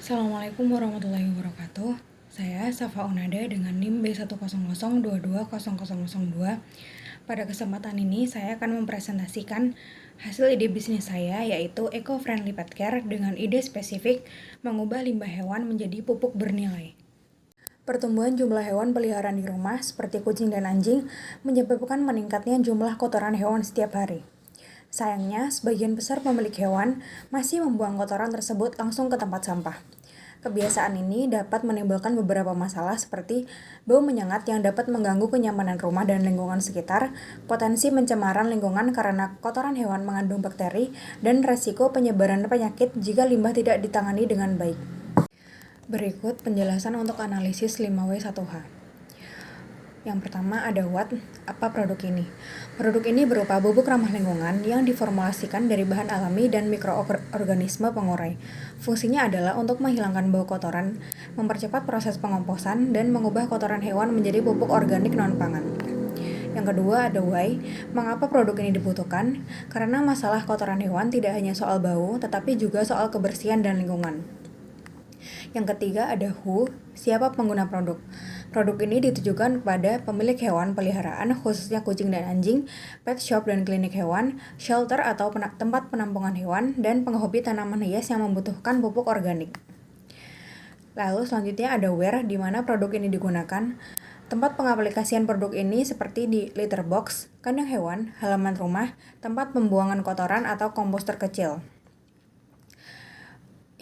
Assalamualaikum warahmatullahi wabarakatuh. Saya Safa Unada dengan NIM B100220002. Pada kesempatan ini saya akan mempresentasikan hasil ide bisnis saya, yaitu eco-friendly pet care dengan ide spesifik mengubah limbah hewan menjadi pupuk bernilai. Pertumbuhan jumlah hewan peliharaan di rumah seperti kucing dan anjing menyebabkan meningkatnya jumlah kotoran hewan setiap hari. Sayangnya, sebagian besar pemilik hewan masih membuang kotoran tersebut langsung ke tempat sampah. Kebiasaan ini dapat menimbulkan beberapa masalah seperti bau menyengat yang dapat mengganggu kenyamanan rumah dan lingkungan sekitar, potensi pencemaran lingkungan karena kotoran hewan mengandung bakteri, dan resiko penyebaran penyakit jika limbah tidak ditangani dengan baik. Berikut penjelasan untuk analisis 5W1H. Yang pertama ada what, apa produk ini? Produk ini berupa bubuk ramah lingkungan yang diformulasikan dari bahan alami dan mikroorganisme pengurai. Fungsinya adalah untuk menghilangkan bau kotoran, mempercepat proses pengomposan, dan mengubah kotoran hewan menjadi pupuk organik non-pangan. Yang kedua ada why, mengapa produk ini dibutuhkan? Karena masalah kotoran hewan tidak hanya soal bau, tetapi juga soal kebersihan dan lingkungan. Yang ketiga ada who, siapa pengguna produk. Produk ini ditujukan kepada pemilik hewan peliharaan, khususnya kucing dan anjing, pet shop dan klinik hewan, shelter atau tempat penampungan hewan, dan penghobi tanaman hias yang membutuhkan pupuk organik. Lalu selanjutnya ada where, di mana produk ini digunakan. Tempat pengaplikasian produk ini seperti di litter box, kandang hewan, halaman rumah, tempat pembuangan kotoran atau komposter kecil.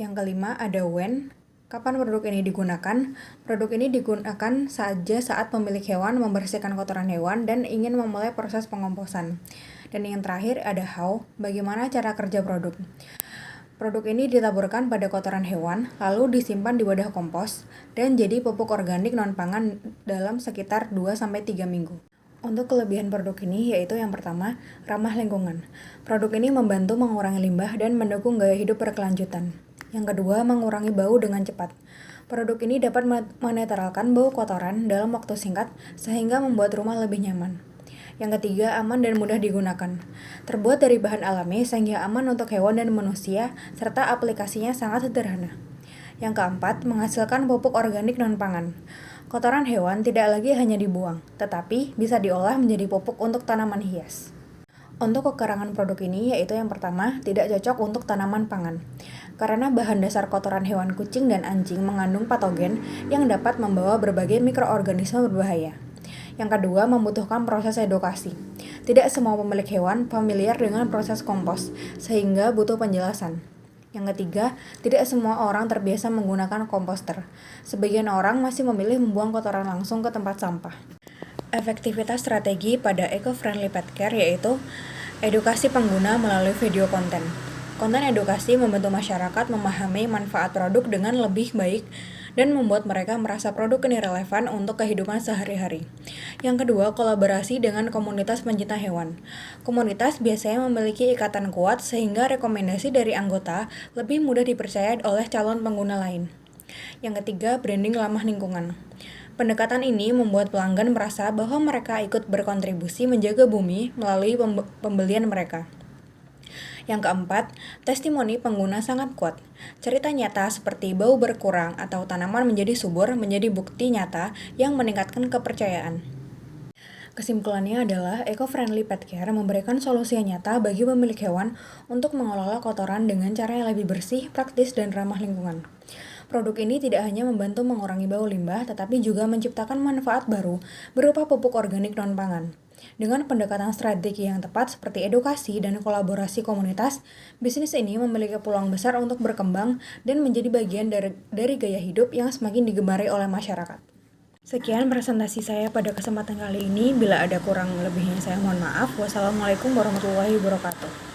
Yang kelima ada when, kapan produk ini digunakan? Produk ini digunakan saja saat pemilik hewan membersihkan kotoran hewan dan ingin memulai proses pengomposan. Dan yang terakhir ada how, bagaimana cara kerja produk. Produk ini ditaburkan pada kotoran hewan, lalu disimpan di wadah kompos, dan jadi pupuk organik non-pangan dalam sekitar 2-3 minggu. Untuk kelebihan produk ini yaitu yang pertama, ramah lingkungan. Produk ini membantu mengurangi limbah dan mendukung gaya hidup berkelanjutan. Yang kedua, mengurangi bau dengan cepat. Produk ini dapat menetralkan bau kotoran dalam waktu singkat sehingga membuat rumah lebih nyaman. Yang ketiga, aman dan mudah digunakan. Terbuat dari bahan alami sehingga aman untuk hewan dan manusia serta aplikasinya sangat sederhana. Yang keempat, menghasilkan pupuk organik non-pangan. Kotoran hewan tidak lagi hanya dibuang, tetapi bisa diolah menjadi pupuk untuk tanaman hias. Untuk kekurangan produk ini yaitu yang pertama, tidak cocok untuk tanaman pangan. Karena bahan dasar kotoran hewan kucing dan anjing mengandung patogen yang dapat membawa berbagai mikroorganisme berbahaya. Yang kedua, membutuhkan proses edukasi. Tidak semua pemilik hewan familiar dengan proses kompos, sehingga butuh penjelasan. Yang ketiga, tidak semua orang terbiasa menggunakan komposter. Sebagian orang masih memilih membuang kotoran langsung ke tempat sampah. Efektivitas strategi pada eco-friendly pet care yaitu edukasi pengguna melalui video konten. Konten edukasi membantu masyarakat memahami manfaat produk dengan lebih baik dan membuat mereka merasa produk ini relevan untuk kehidupan sehari-hari. Yang kedua, kolaborasi dengan komunitas pencinta hewan. Komunitas biasanya memiliki ikatan kuat sehingga rekomendasi dari anggota lebih mudah dipercaya oleh calon pengguna lain. Yang ketiga, branding ramah lingkungan. Pendekatan ini membuat pelanggan merasa bahwa mereka ikut berkontribusi menjaga bumi melalui pembelian mereka. Yang keempat, testimoni pengguna sangat kuat. Cerita nyata seperti bau berkurang atau tanaman menjadi subur menjadi bukti nyata yang meningkatkan kepercayaan. Kesimpulannya adalah eco-friendly pet care memberikan solusi yang nyata bagi pemilik hewan untuk mengelola kotoran dengan cara yang lebih bersih, praktis, dan ramah lingkungan. Produk ini tidak hanya membantu mengurangi bau limbah, tetapi juga menciptakan manfaat baru berupa pupuk organik non-pangan. Dengan pendekatan strategi yang tepat seperti edukasi dan kolaborasi komunitas, bisnis ini memiliki peluang besar untuk berkembang dan menjadi bagian dari gaya hidup yang semakin digemari oleh masyarakat. Sekian presentasi saya pada kesempatan kali ini. Bila ada kurang lebihnya saya mohon maaf. Wassalamualaikum warahmatullahi wabarakatuh.